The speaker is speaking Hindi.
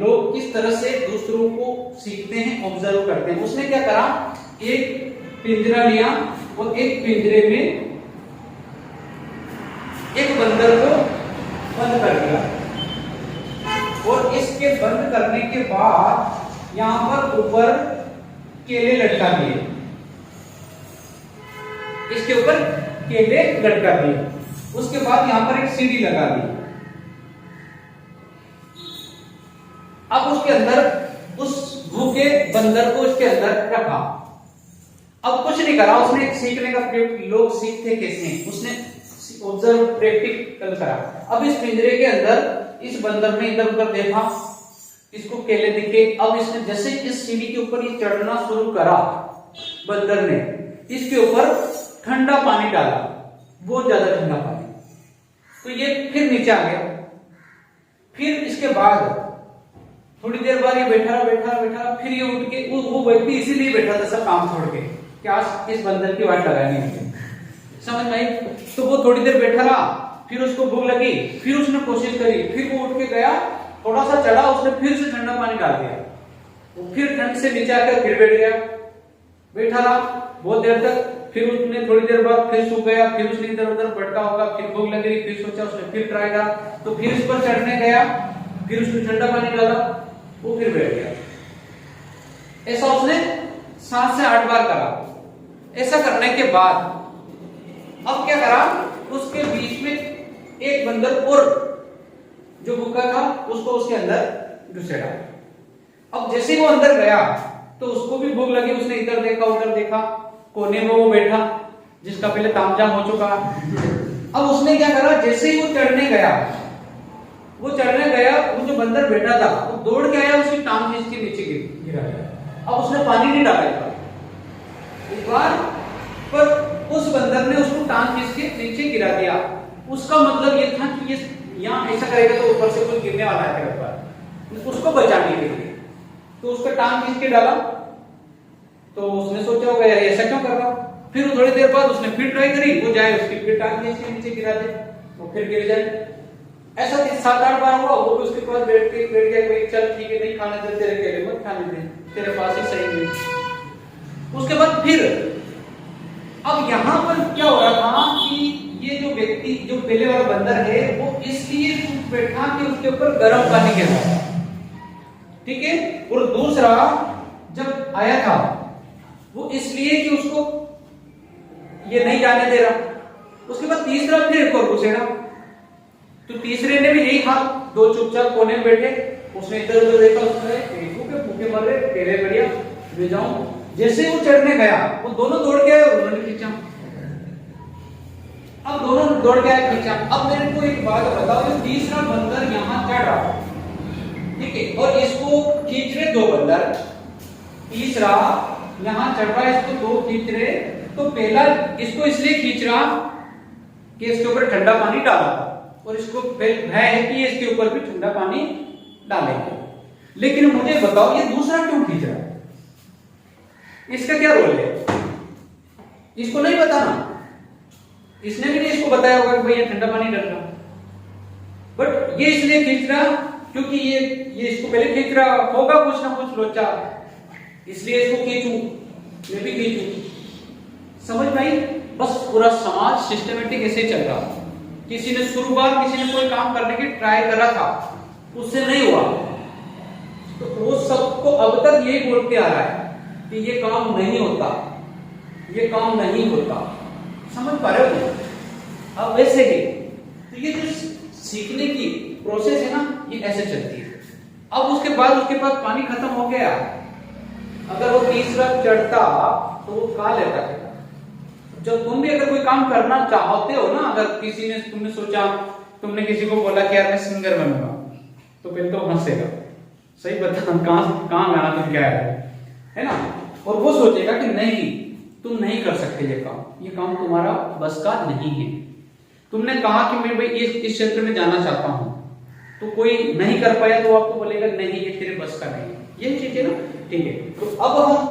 लोग किस तरह से दूसरों को सीखते हैं, ऑब्जर्व करते हैं। उसने क्या करा, एक पिंजरा लिया और एक पिंजरे में एक बंदर को बंद कर दिया और इसके बंद करने के बाद यहां पर ऊपर केले लटका दिए, इसके ऊपर केले लटका दिए। उसके बाद यहां पर एक सीढ़ी लगा दी। अब उसके अंदर उस भूखे बंदर को उसके अंदर रखा। अब कुछ नहीं करा उसने, सीखने का प्रयोग, लोग सीखते कैसे, उसने ऑब्जर्व प्रैक्टिकल करा। अब इस पिंजरे के अंदर इस बंदर ने इधर उधर देखा, इसको केले दिखे। अब इसने जैसे इस सीढ़ी के ऊपर ये चढ़ना शुरू करा, बंदर ने इसके ऊपर ठंडा पानी डाला, बहुत ज्यादा ठंडा पानी। तो ये फिर नीचे आ गया। फिर इसके बाद थोड़ी देर बाद ये बैठा रहा, फिर ये उठ के, वो व्यक्ति इसीलिए बैठा था सब काम छोड़ के, क्या इस बंदर की वाट लगानी है, समझ में आई। तो वो थोड़ी देर बैठा रहा, फिर उसको भूख लगी, फिर उसने कोशिश करी, फिर वो उठ के गया, थोड़ा सा चढ़ा, उसने फिर से ठंडा पानी डाल दिया। वो फिर ठंड से नीचे आकर फिर बैठ गया, बैठा रहा बहुत देर तक। फिर उसने थोड़ी देर बाद फिर सूख गया, फिर उसने इधर उधर भटका होगा, फिर भूख लग गई, फिर सोचा, उसने फिर ट्राई करा, तो फिर इस पर चढ़ने गया, फिर उसने ठंडा पानी डाला, वो फिर बैठ गया। ऐसा उसने 7 से 8 बार करा। ऐसा करने के बाद अब क्या करा, उसके बीच में एक बंदर और जो भूखा था उसको उसके अंदर घुसेड़ा। अब जैसे वो अंदर गया तो उसको भी भूख लगी, उसने इधर देखा उधर देखा, कोने में वो बैठा जिसका पहले तामझाम हो चुका। अब उसने क्या करा, जैसे ही वो चढ़ने गया, वो जो बंदर बैठा था वो दौड़ के आया, उसकी टांग खींच के नीचे गिरा। अब उसने पानी नहीं डाला इस बार, पर उस बंदर ने उसको टांग खींच के नीचे गिरा दिया। उसका मतलब ये था कि ये यहाँ ऐसा करेगा तो ऊपर से कुछ गिरने वाला है तेरे ऊपर, उसको बचाने के लिए। तो उसका टांग खींच के डाला, तो उसने सोचा होगा यार ऐसा क्यों कर रहा। फिर थोड़ी देर बाद उसने फिर ट्राई करी, वो जाए उसकी फिर टांग खींच के नीचे गिरा दे, वो फिर गिर जाए। ऐसा 7-8 बार हुआ। वो भी उसके पास बैठ गया, कोई चल ठीक है, नहीं खाने दे तेरे केले, मत खाने दे, तेरे पास ही सही नहीं। उसके बाद फिर अब यहां पर क्या हो रहा था कि ये जो व्यक्ति, जो पहले वाला बंदर है, वो इसलिए चुप बैठा कि उसके ऊपर गर्म पानी गिर रहा था, ठीक है। और दूसरा जब आया था वो इसलिए कि उसको ये नहीं जाने दे रहा। उसके बाद तीसरा फिर एक और घुसेड़ा, तो तीसरे ने भी यही था, दो चुपचाप कोने में बैठे, उसने इधर उधर देखा, उसने भूखे मर रहे, तेरे बढ़िया ले जाऊं। जैसे वो चढ़ने गया, वो दोनों दौड़ के आए, उन्होंने खींचा। अब दोनों दौड़ के आए, खींचा। अब मेरे को एक बात बताओ, ये तीसरा बंदर यहां चढ़ रहा, ठीक है, और इसको खींच रहे 2 बंदर, तीसरा यहां चढ़ रहा है, इसको 2 खींच रहे। तो पहला इसको इसलिए खींच रहा कि इसके ऊपर ठंडा पानी डाला, और इसको भय है कि इसके ऊपर भी ठंडा पानी डालेंगे। लेकिन मुझे बताओ ये दूसरा क्यों खींच रहा है, इसका क्या रोल है, इसको नहीं बताना। इसने भी नहीं इसको बताया होगा कि भैया ठंडा पानी डाल रहा, बट ये इसलिए खींच रहा क्योंकि ये इसको पहले खींच रहा होगा, कुछ ना कुछ लोचा, इसलिए इसको खींचूं, मैं भी खींचूं। समझ में आई। बस पूरा समाज सिस्टमेटिक ऐसे चल रहा। किसी ने शुरुआत, किसी ने कोई काम करने की ट्राई करा था, उससे नहीं हुआ, तो वो सबको अब तक यही बोलते आ रहा है कि ये काम नहीं होता, ये काम नहीं होता। समझ पा रहे हो। अब वैसे ही तो ये जो सीखने की प्रोसेस है ना, ये ऐसे चलती है। अब उसके बाद उसके पास पानी खत्म हो गया, अगर वो तीसरा चढ़ता तो वो खा लेता है। जब तुम भी अगर कोई काम करना चाहते हो ना, अगर किसी ने, तुमने सोचा, तुमने किसी को बोला कि यार मैं सिंगर बनूंगा, तो फिर तो हंसेगा, सही बता, कहां गाना तुम क्या है ना। और वो सोचेगा कि नहीं, तुम नहीं कर सकते ये काम तुम्हारा बस का नहीं है। तुमने कहा कि मैं भाई इस क्षेत्र में जाना चाहता हूं, तो कोई नहीं कर पाया तो आपको बोलेगा नहीं ये तेरे बस का नहीं है। ये चीज है ना, ठीक है। तो अब हम